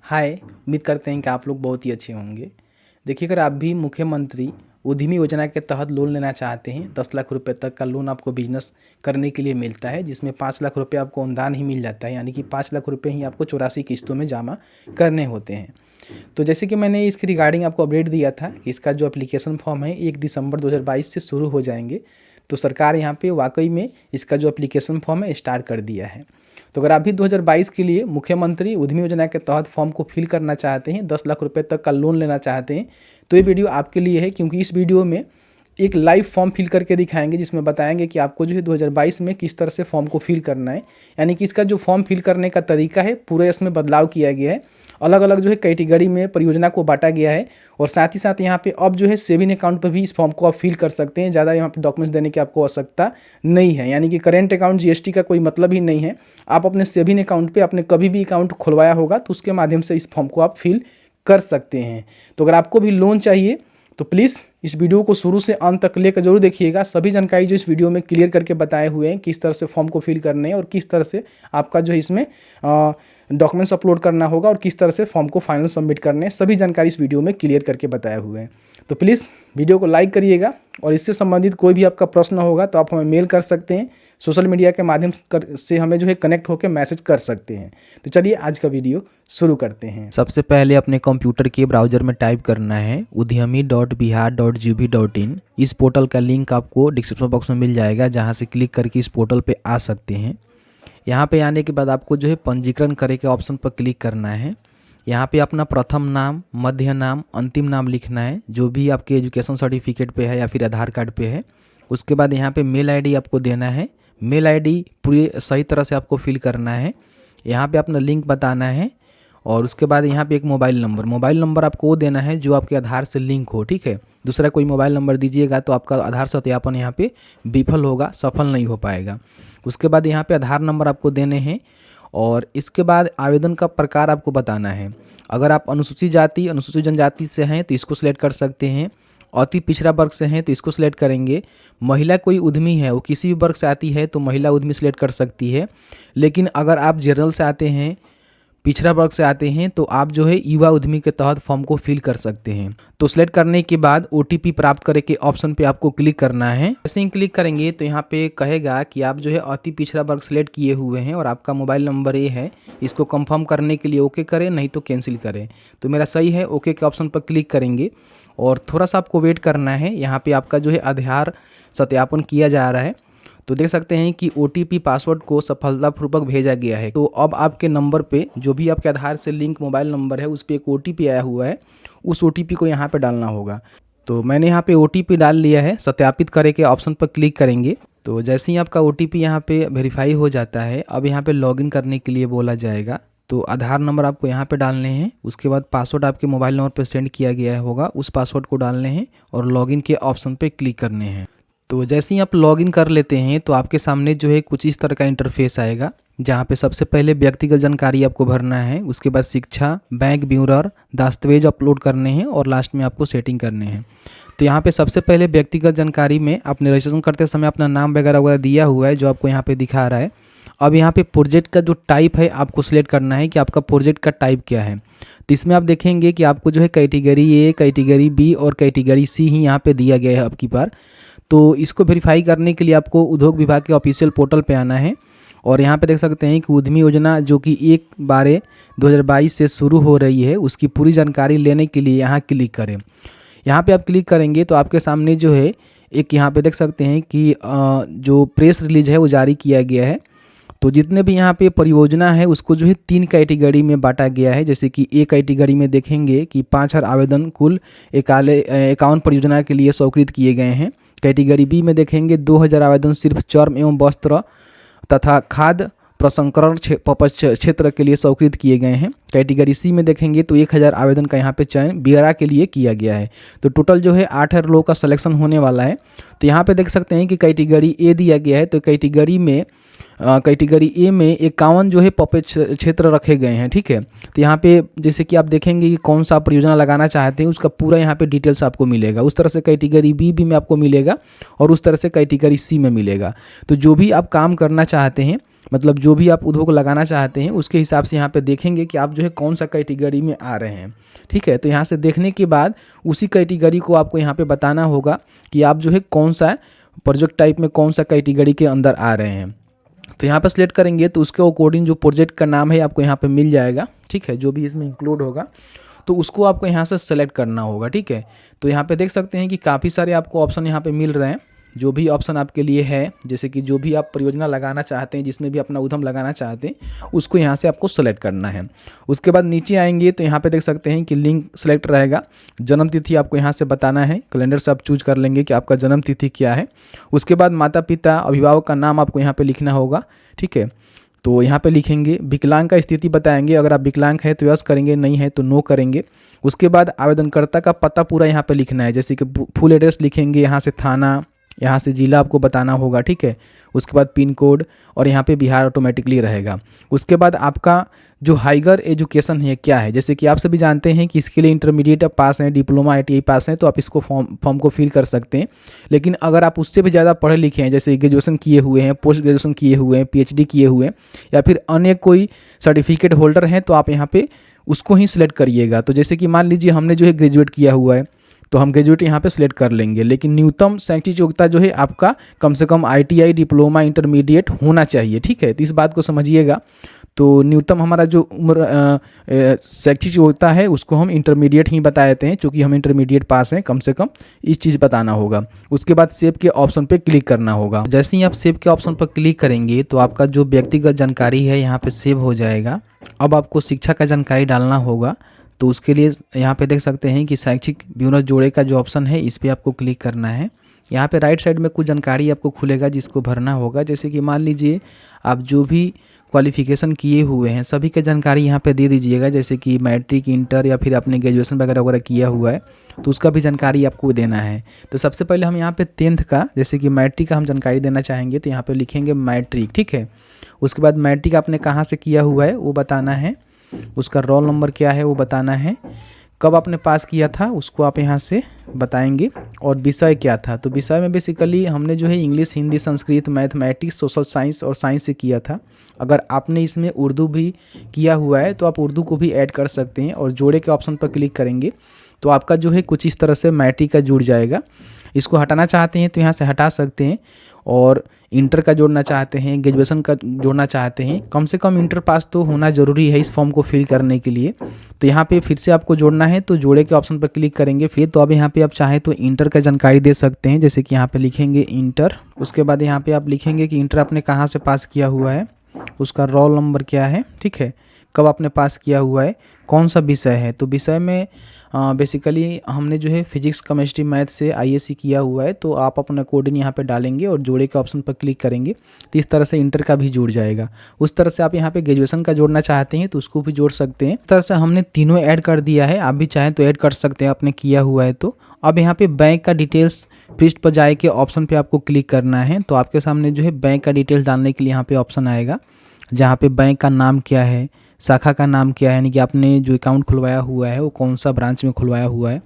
हाय, उम्मीद करते हैं कि आप लोग बहुत ही अच्छे होंगे। देखिए, अगर आप भी मुख्यमंत्री उद्यमी योजना के तहत लोन लेना चाहते हैं, 10 लाख रुपए तक का लोन आपको बिजनेस करने के लिए मिलता है, जिसमें 5 लाख रुपए आपको अनुदान ही मिल जाता है, यानी कि 5 लाख रुपए ही आपको 84 किस्तों में जमा करने होते हैं। तो जैसे कि मैंने इसके रिगार्डिंग आपको अपडेट दिया था कि इसका जो एप्लीकेशन फॉर्म है 1 दिसंबर 2022 से शुरू हो जाएंगे। तो सरकार यहाँ पे वाकई में इसका जो एप्लीकेशन फॉर्म है स्टार्ट कर दिया है। तो अगर आप भी 2022 के लिए मुख्यमंत्री उद्यमी योजना के तहत फॉर्म को फिल करना चाहते हैं, 10 लाख रुपए तक का लोन लेना चाहते हैं, तो ये वीडियो आपके लिए है, क्योंकि इस वीडियो में एक लाइव फॉर्म फिल करके दिखाएंगे, जिसमें बताएंगे कि आपको जो है 2022 में किस तरह से फॉर्म को फिल करना है। यानी कि इसका जो फॉर्म फिल करने का तरीका है पूरे इसमें बदलाव किया गया है। अलग अलग जो है कैटेगरी में परियोजना को बांटा गया है, और साथ ही साथ यहाँ पे अब जो है सेविंग अकाउंट पर भी इस फॉर्म को आप फिल कर सकते हैं। ज़्यादा यहाँ पे डॉक्यूमेंट्स देने की आपको आवश्यकता नहीं है, यानी कि करेंट अकाउंट जीएसटी का कोई मतलब ही नहीं है। आप अपने सेविंग अकाउंट पे आपने कभी भी अकाउंट खुलवाया होगा तो उसके माध्यम से इस फॉर्म को आप फिल कर सकते हैं। तो अगर आपको भी लोन चाहिए तो प्लीज़ इस वीडियो को शुरू से अंत तक लेकर जरूर देखिएगा। सभी जानकारी जो इस वीडियो में क्लियर करके बताए हुए हैं, किस तरह से फॉर्म को फिल करने हैं और किस तरह से आपका जो है इसमें डॉक्यूमेंट्स अपलोड करना होगा और किस तरह से फॉर्म को फाइनल सबमिट करने हैं, सभी जानकारी इस वीडियो में क्लियर करके बताए हुए हैं। तो प्लीज़ वीडियो को लाइक करिएगा, और इससे संबंधित कोई भी आपका प्रश्न होगा तो आप हमें मेल कर सकते हैं, सोशल मीडिया के माध्यम से हमें जो है कनेक्ट होकर मैसेज कर सकते हैं। तो चलिए आज का वीडियो शुरू करते हैं। सबसे पहले अपने कंप्यूटर के ब्राउज़र में टाइप करना है udyami.bihar.gov.in। इस पोर्टल का लिंक आपको डिस्क्रिप्शन बॉक्स में मिल जाएगा, जहां से क्लिक करके इस पोर्टल पे आ सकते हैं। यहाँ पे आने के बाद आपको जो है पंजीकरण करे के ऑप्शन पर क्लिक करना है। यहाँ पे अपना प्रथम नाम, मध्य नाम, अंतिम नाम लिखना है, जो भी आपके एजुकेशन सर्टिफिकेट पे है या फिर आधार कार्ड पे है। उसके बाद यहाँ पे मेल आईडी आपको देना है। मेल आईडी पूरी सही तरह से आपको फिल करना है। यहाँ पे अपना लिंक बताना है, और उसके बाद यहाँ पे एक मोबाइल नंबर आपको वो देना है जो आपके आधार से लिंक हो, ठीक है। दूसरा कोई मोबाइल नंबर दीजिएगा तो आपका आधार सत्यापन यहाँ पे विफल होगा, सफल नहीं हो पाएगा। उसके बाद यहाँ पे आधार नंबर आपको देने हैं, और इसके बाद आवेदन का प्रकार आपको बताना है। अगर आप अनुसूचित जाति, अनुसूचित जनजाति से हैं तो इसको सिलेक्ट कर सकते हैं। अति पिछड़ा वर्ग से हैं तो इसको सिलेक्ट करेंगे। महिला कोई उद्यमी है, वो किसी भी वर्ग से आती है तो महिला उद्यमी सिलेक्ट कर सकती है। लेकिन अगर आप जनरल से आते हैं, पिछड़ा वर्ग से आते हैं, तो आप जो है युवा उद्यमी के तहत फॉर्म को फिल कर सकते हैं। तो सिलेक्ट करने के बाद OTP प्राप्त करे के ऑप्शन पे आपको क्लिक करना है। जैसे ही क्लिक करेंगे तो यहाँ पे कहेगा कि आप जो है अति पिछड़ा वर्ग सिलेक्ट किए हुए हैं और आपका मोबाइल नंबर ये है। इसको कंफर्म करने के लिए ओके करें, नहीं तो कैंसिल करें। तो मेरा सही है, ओके के ऑप्शन पर क्लिक करेंगे और थोड़ा सा आपको वेट करना है। यहाँ पर आपका जो है आधार सत्यापन किया जा रहा है। तो देख सकते हैं कि OTP पासवर्ड को सफलतापूर्वक भेजा गया है। तो अब आपके नंबर पे, जो भी आपके आधार से लिंक मोबाइल नंबर है, उस पर एक OTP आया हुआ है, उस OTP को यहाँ पे डालना होगा। तो मैंने यहाँ पे OTP डाल लिया है। सत्यापित करे के ऑप्शन पर क्लिक करेंगे। तो जैसे ही आपका OTP यहाँ पे वेरीफाई हो जाता है, अब यहाँ पे लॉगिन करने के लिए बोला जाएगा। तो आधार नंबर आपको यहाँ पे डालने हैं। उसके बाद पासवर्ड आपके मोबाइल नंबर पर सेंड किया गया होगा, उस पासवर्ड को डालने हैं और लॉगिन के ऑप्शन पर क्लिक करने हैं। तो जैसे ही आप लॉगिन कर लेते हैं तो आपके सामने जो है कुछ इस तरह का इंटरफेस आएगा, जहाँ पे सबसे पहले व्यक्तिगत जानकारी आपको भरना है। उसके बाद शिक्षा, बैंक ब्यूरर, दस्तावेज अपलोड करने हैं, और लास्ट में आपको सेटिंग करने हैं। तो यहाँ पे सबसे पहले व्यक्तिगत जानकारी में आपने रजिस्ट्रेशन करते समय अपना नाम वगैरह दिया हुआ है, जो आपको यहाँ पे दिखा रहा है। अब यहाँ पे प्रोजेक्ट का जो टाइप है आपको सिलेक्ट करना है कि आपका प्रोजेक्ट का टाइप क्या है। तो इसमें आप देखेंगे कि आपको जो है कैटेगरी A, कैटेगरी B और कैटेगरी C ही यहाँ पे दिया गया है अब की बार। तो इसको वेरीफाई करने के लिए आपको उद्योग विभाग के ऑफिशियल पोर्टल पे आना है, और यहाँ पे देख सकते हैं कि उद्यमी योजना जो कि 1/12/2022 से शुरू हो रही है, उसकी पूरी जानकारी लेने के लिए यहाँ क्लिक करें। यहाँ पे आप क्लिक करेंगे तो आपके सामने जो है एक यहाँ पे देख सकते हैं कि जो प्रेस रिलीज है वो जारी किया गया है। तो जितने भी यहाँ पे परियोजना है उसको जो है 3 कैटेगरी में बांटा गया है। जैसे कि A कैटेगरी में देखेंगे कि 5000 आवेदन कुल 51 परियोजना के लिए स्वीकृत किए गए हैं। कैटेगरी B में देखेंगे 2000 आवेदन सिर्फ चर्म एवं वस्त्र तथा खाद्य प्रसंस्करण क्षेत्र के लिए स्वीकृत किए गए हैं। कैटेगरी C में देखेंगे तो 1000 आवेदन का यहाँ पे चयन बियरा के लिए किया गया है। तो टोटल जो है 8000 लोगों का सिलेक्शन होने वाला है। तो यहाँ पे देख सकते हैं कि कैटेगरी A दिया गया है। तो कैटेगरी A में 51 जो है पॉपेट क्षेत्र रखे गए हैं, ठीक है। तो यहाँ पे जैसे कि आप देखेंगे कि कौन सा परियोजना लगाना चाहते हैं उसका पूरा यहाँ पे डिटेल्स आपको मिलेगा। उस तरह से कैटेगरी B में आपको मिलेगा और उस तरह से कैटेगरी C में मिलेगा। तो जो भी आप काम करना चाहते हैं, मतलब जो भी आप उद्योग लगाना चाहते हैं उसके हिसाब से यहाँ पे देखेंगे कि आप जो है कौन सा कैटेगरी में आ रहे हैं। ठीक है, तो यहाँ से देखने के बाद उसी कैटेगरी को आपको यहाँ पे बताना होगा कि आप जो है कौन सा प्रोजेक्ट टाइप में कौन सा कैटेगरी के अंदर आ रहे हैं। तो यहाँ पर सिलेक्ट करेंगे तो उसके अकॉर्डिंग जो प्रोजेक्ट का नाम है आपको यहाँ पे मिल जाएगा। ठीक है, जो भी इसमें इंक्लूड होगा तो उसको आपको यहाँ से सेलेक्ट करना होगा। ठीक है, तो यहाँ पे देख सकते हैं कि काफ़ी सारे आपको ऑप्शन यहाँ पे मिल रहे हैं। जो भी ऑप्शन आपके लिए है, जैसे कि जो भी आप परियोजना लगाना चाहते हैं, जिसमें भी अपना उद्यम लगाना चाहते हैं, उसको यहाँ से आपको सेलेक्ट करना है। उसके बाद नीचे आएंगे तो यहाँ पे देख सकते हैं कि लिंक सेलेक्ट रहेगा। जन्म तिथि आपको यहाँ से बताना है, कैलेंडर से आप चूज कर लेंगे कि आपका जन्म तिथि क्या है। उसके बाद माता पिता अभिभावक का नाम आपको यहाँ पर लिखना होगा। ठीक है, तो यहाँ पे लिखेंगे। विकलांग का स्थिति बताएंगे, अगर आप विकलांग है तो यस करेंगे, नहीं है तो नो करेंगे। उसके बाद आवेदनकर्ता का पता पूरा यहाँ पे लिखना है, जैसे कि फुल एड्रेस लिखेंगे, यहाँ से थाना, यहाँ से जिला आपको बताना होगा। ठीक है, उसके बाद पिन कोड और यहाँ पे बिहार ऑटोमेटिकली रहेगा। उसके बाद आपका जो हाइगर एजुकेशन है क्या है, जैसे कि आप सभी जानते हैं कि इसके लिए इंटरमीडिएट पास हैं, डिप्लोमा ITI पास हैं, तो आप इसको फॉर्म को फिल कर सकते हैं। लेकिन अगर आप उससे भी ज़्यादा पढ़े लिखे हैं, जैसे ग्रेजुएशन किए हुए हैं, पोस्ट ग्रेजुएशन किए हुए हैं, PhD किए हुए हैं, या फिर अन्य कोई सर्टिफिकेट होल्डर हैं, तो आप यहाँ पे उसको ही सिलेक्ट करिएगा। तो जैसे कि मान लीजिए हमने जो है ग्रेजुएट किया हुआ है तो हम ग्रेजुएट यहाँ पे सिलेक्ट कर लेंगे। लेकिन न्यूनतम शैक्षिक योग्यता जो है आपका कम से कम ITI, डिप्लोमा, इंटरमीडिएट होना चाहिए। ठीक है, तो इस बात को समझिएगा। तो न्यूनतम हमारा जो उम्र शैक्षिक योग्यता है उसको हम इंटरमीडिएट ही बता देते हैं, क्योंकि हम इंटरमीडिएट पास हैं, कम से कम इस चीज़ बताना होगा। उसके बाद सेव के ऑप्शन पे क्लिक करना होगा। जैसे ही आप सेव के ऑप्शन पर क्लिक करेंगे तो आपका जो व्यक्तिगत जानकारी है यहाँ पे सेव हो जाएगा। अब आपको शिक्षा का जानकारी डालना होगा, तो उसके लिए यहाँ पे देख सकते हैं कि शैक्षिक विवरण जोड़े का जो ऑप्शन है इस पर आपको क्लिक करना है। यहाँ पे राइट साइड में कुछ जानकारी आपको खुलेगा जिसको भरना होगा। जैसे कि मान लीजिए आप जो भी क्वालिफिकेशन किए हुए हैं सभी की जानकारी यहाँ पे दे दीजिएगा, जैसे कि मैट्रिक, इंटर या फिर आपने ग्रेजुएशन वगैरह वगैरह किया हुआ है तो उसका भी जानकारी आपको देना है। तो सबसे पहले हम यहाँ पे 10th का, जैसे कि मैट्रिक का हम जानकारी देना चाहेंगे तो यहाँ पे लिखेंगे मैट्रिक। ठीक है, उसके बाद मैट्रिक आपने कहाँ से किया हुआ है वो बताना है, उसका रोल नंबर क्या है वो बताना है, कब आपने पास किया था उसको आप यहाँ से बताएंगे, और विषय क्या था। तो विषय में बेसिकली हमने जो है English, Hindi, Sanskrit, mathematics, social science और साइंस से किया था। अगर आपने इसमें उर्दू भी किया हुआ है तो आप उर्दू को भी ऐड कर सकते हैं, और जोड़े के ऑप्शन पर क्लिक करेंगे तो आपका जो है कुछ इस तरह से मैट्रिक का जुड़ जाएगा। इसको हटाना चाहते हैं तो यहाँ से हटा सकते हैं, और इंटर का जोड़ना चाहते हैं, ग्रेजुएशन का जोड़ना चाहते हैं, कम से कम इंटर पास तो होना ज़रूरी है इस फॉर्म को फिल करने के लिए। तो यहाँ पे फिर से आपको जोड़ना है तो जोड़े के ऑप्शन पर क्लिक करेंगे फिर। तो अब यहाँ पे आप चाहें तो इंटर का जानकारी दे सकते हैं, जैसे कि यहाँ पे लिखेंगे इंटर। उसके बाद यहाँ पे आप लिखेंगे कि इंटर आपने कहाँ से पास किया हुआ है, उसका रोल नंबर क्या है, ठीक है, कब आपने पास किया हुआ है, कौन सा विषय है। तो विषय में बेसिकली हमने जो है फिजिक्स, केमिस्ट्री, मैथ से ISC किया हुआ है, तो आप अपना कोडिंग यहाँ पे डालेंगे और जोड़े के ऑप्शन पर क्लिक करेंगे तो इस तरह से इंटर का भी जुड़ जाएगा। उस तरह से आप यहाँ पे ग्रेजुएशन का जोड़ना चाहते हैं तो उसको भी जोड़ सकते हैं। इस तरह से हमने तीनों ऐड कर दिया है, आप भी चाहें तो ऐड कर सकते हैं आपने किया हुआ है तो। अब यहाँ पे बैंक का डिटेल्स पृष्ठ पर जाए के ऑप्शन पे आपको क्लिक करना है, तो आपके सामने जो है बैंक का डिटेल्स डालने के लिए यहाँ पे ऑप्शन आएगा, जहाँ पे बैंक का नाम क्या है, शाखा का नाम क्या है, यानी कि आपने जो अकाउंट खुलवाया हुआ है वो कौन सा ब्रांच में खुलवाया हुआ है।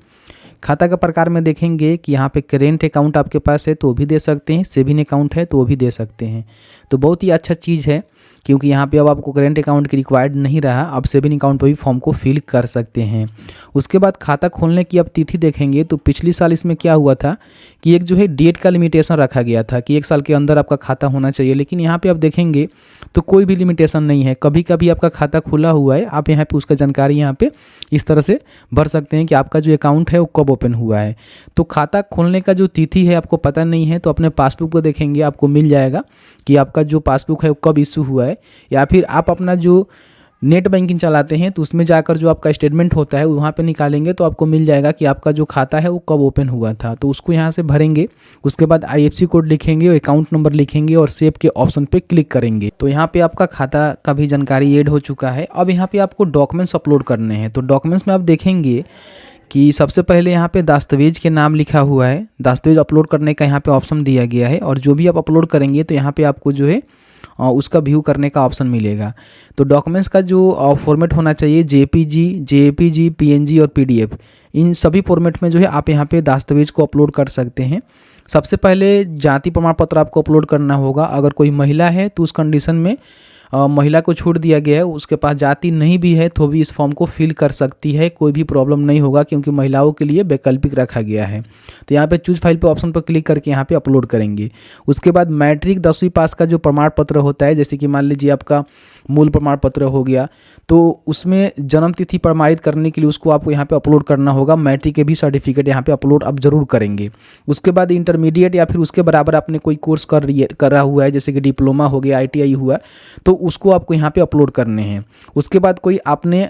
खाता का प्रकार में देखेंगे कि यहाँ पे करेंट अकाउंट आपके पास है तो वो भी दे सकते हैं, सेविंग अकाउंट है तो वो भी दे सकते हैं। तो बहुत ही अच्छा चीज़ है, क्योंकि यहाँ पे अब आपको करेंट अकाउंट की रिक्वायर्ड नहीं रहा, आप सेविंग अकाउंट पर भी फॉर्म को फिल कर सकते हैं। उसके बाद खाता खोलने की आप तिथि देखेंगे तो पिछली साल इसमें क्या हुआ था कि एक जो है डेट का लिमिटेशन रखा गया था कि 1 साल के अंदर आपका खाता होना चाहिए, लेकिन यहाँ पे आप देखेंगे तो कोई भी लिमिटेशन नहीं है। कभी कभी आपका खाता खुला हुआ है, आप यहाँ पे उसका जानकारी यहाँ पे इस तरह से भर सकते हैं कि आपका जो अकाउंट है वो कब ओपन हुआ है। तो खाता खोलने का जो तिथि है आपको पता नहीं है तो अपने पासबुक को देखेंगे, आपको मिल जाएगा कि आपका जो पासबुक है वो कब इशू हुआ है। या फिर आप अपना जो नेट बैंकिंग चलाते हैं तो उसमें जाकर जो आपका स्टेटमेंट होता है वहाँ पे निकालेंगे तो आपको मिल जाएगा कि आपका जो खाता है वो कब ओपन हुआ था, तो उसको यहाँ से भरेंगे। उसके बाद IFSC कोड लिखेंगे, अकाउंट नंबर लिखेंगे और सेव के ऑप्शन पे क्लिक करेंगे। तो यहाँ पे आपका खाता का भी जानकारी ऐड हो चुका है। अब यहाँ पे आपको डॉक्यूमेंट्स अपलोड करने हैं। तो डॉक्यूमेंट्स में आप देखेंगे कि सबसे पहले यहाँ पे दस्तावेज के नाम लिखा हुआ है, दस्तावेज अपलोड करने का यहाँ पे ऑप्शन दिया गया है, और जो भी आप अपलोड करेंगे तो यहाँ पे आपको जो है उसका व्यू करने का ऑप्शन मिलेगा। तो डॉक्यूमेंट्स का जो फॉर्मेट होना चाहिए JPG, PNG और PDF, इन सभी फॉर्मेट में जो है आप यहाँ पे दस्तावेज को अपलोड कर सकते हैं। सबसे पहले जाति प्रमाण पत्र आपको अपलोड करना होगा। अगर कोई महिला है तो उस कंडीशन में महिला को छूट दिया गया है, उसके पास जाति नहीं भी है तो भी इस फॉर्म को फिल कर सकती है, कोई भी प्रॉब्लम नहीं होगा क्योंकि महिलाओं के लिए वैकल्पिक रखा गया है। तो यहाँ पे चूज फाइल पे ऑप्शन पर क्लिक करके यहाँ पे अपलोड करेंगे। उसके बाद मैट्रिक 10वीं पास का जो प्रमाण पत्र होता है, जैसे कि मान लीजिए आपका मूल प्रमाण पत्र हो गया, तो उसमें जन्म तिथि प्रमाणित करने के लिए उसको आपको यहाँ पे अपलोड करना होगा। मैट्रिक के भी सर्टिफिकेट यहाँ पे अपलोड आप जरूर करेंगे। उसके बाद इंटरमीडिएट या फिर उसके बराबर आपने कोई कोर्स कर रहा हुआ है, जैसे कि डिप्लोमा हो गया, ITI हुआ, तो उसको आपको यहाँ पे अपलोड करने हैं। उसके बाद कोई आपने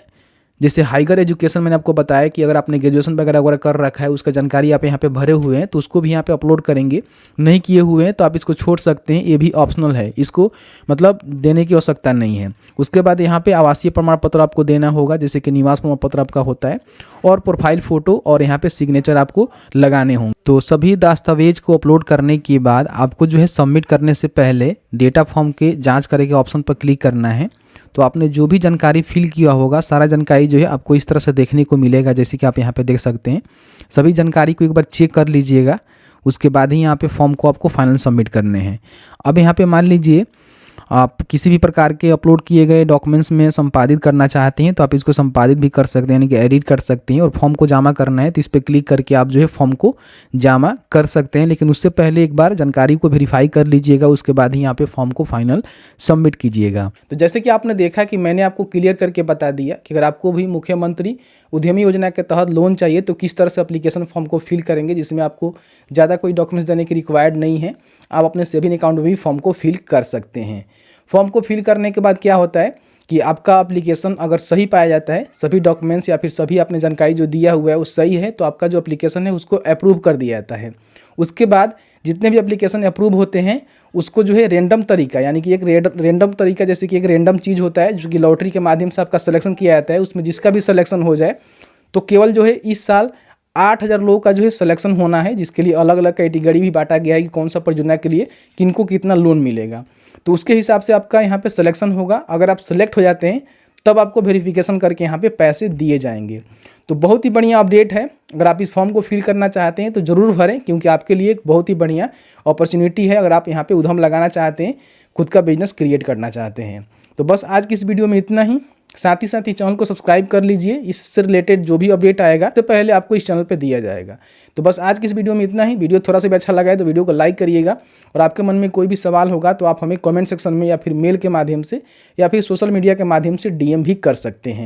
जैसे हाइगर एजुकेशन मैंने आपको बताया कि अगर आपने ग्रेजुएशन वगैरह कर रखा है, उसका जानकारी आप यहाँ पे भरे हुए हैं तो उसको भी यहाँ पे अपलोड करेंगे। नहीं किए हुए हैं तो आप इसको छोड़ सकते हैं, ये भी ऑप्शनल है, इसको मतलब देने की आवश्यकता नहीं है। उसके बाद यहाँ पे आवासीय प्रमाण पत्र आपको देना होगा, जैसे कि निवास प्रमाण पत्र आपका होता है, और प्रोफाइल फ़ोटो और यहाँ पे सिग्नेचर आपको लगाने होंगे। तो सभी दस्तावेज को अपलोड करने के बाद आपको जो है सबमिट करने से पहले डेटा फॉर्म के जाँच करे के ऑप्शन पर क्लिक करना है। तो आपने जो भी जानकारी फिल किया होगा, सारा जानकारी जो है आपको इस तरह से देखने को मिलेगा, जैसे कि आप यहाँ पे देख सकते हैं। सभी जानकारी को एक बार चेक कर लीजिएगा, उसके बाद ही यहाँ पे फॉर्म को आपको फाइनल सबमिट करने हैं। अब यहाँ पे मान लीजिए आप किसी भी प्रकार के अपलोड किए गए डॉक्यूमेंट्स में संपादित करना चाहते हैं तो आप इसको संपादित भी कर सकते हैं, यानी कि एडिट कर सकते हैं। और फॉर्म को जमा करना है तो इस पर क्लिक करके आप जो है फॉर्म को जमा कर सकते हैं, लेकिन उससे पहले एक बार जानकारी को वेरीफाई कर लीजिएगा, उसके बाद ही यहाँ पे फॉर्म को फाइनल सबमिट कीजिएगा। तो जैसे कि आपने देखा कि मैंने आपको क्लियर करके बता दिया कि अगर आपको भी मुख्यमंत्री उद्यमी योजना के तहत लोन चाहिए तो किस तरह से एप्लीकेशन फॉर्म को फिल करेंगे, जिसमें आपको ज़्यादा कोई डॉक्यूमेंट्स देने की रिक्वायर्ड नहीं है। आप अपने सेविंग अकाउंट में भी फॉर्म को फिल कर सकते हैं। फॉर्म को फिल करने के बाद क्या होता है कि आपका एप्लीकेशन अगर सही पाया जाता है, सभी डॉक्यूमेंट्स या फिर सभी आपने जानकारी जो दिया हुआ है वो सही है, तो आपका जो एप्लीकेशन है उसको अप्रूव कर दिया जाता है। उसके बाद जितने भी एप्लीकेशन अप्रूव होते हैं उसको जो है रेंडम तरीका, यानी कि एक रेंडम तरीका, जैसे कि एक रेंडम चीज़ होता है जो कि लॉटरी के माध्यम से आपका सिलेक्शन किया जाता है, उसमें जिसका भी सिलेक्शन हो जाए, तो केवल जो है इस साल 8000 लोगों का जो है सिलेक्शन होना है, जिसके लिए अलग अलग कैटेगरी भी बांटा गया है कि कौन सा परियोजना के लिए किनको कितना लोन मिलेगा। तो उसके हिसाब से आपका यहाँ पे सिलेक्शन होगा। अगर आप सेलेक्ट हो जाते हैं तब आपको वेरिफिकेशन करके यहाँ पे पैसे दिए जाएंगे। तो बहुत ही बढ़िया अपडेट है। अगर आप इस फॉर्म को फिल करना चाहते हैं तो ज़रूर भरें, क्योंकि आपके लिए एक बहुत ही बढ़िया अपॉर्चुनिटी है अगर आप यहाँ पे उद्यम लगाना चाहते हैं, खुद का बिजनेस क्रिएट करना चाहते हैं। तो बस आज की इस वीडियो में इतना ही। साथ ही चैनल को सब्सक्राइब कर लीजिए, इससे रिलेटेड जो भी अपडेट आएगा तो पहले आपको इस चैनल पे दिया जाएगा। तो बस आज की इस वीडियो में इतना ही। वीडियो थोड़ा सा भी अच्छा लगा है तो वीडियो को लाइक करिएगा, और आपके मन में कोई भी सवाल होगा तो आप हमें कमेंट सेक्शन में या फिर मेल के माध्यम से या फिर सोशल मीडिया के माध्यम से DM भी कर सकते हैं।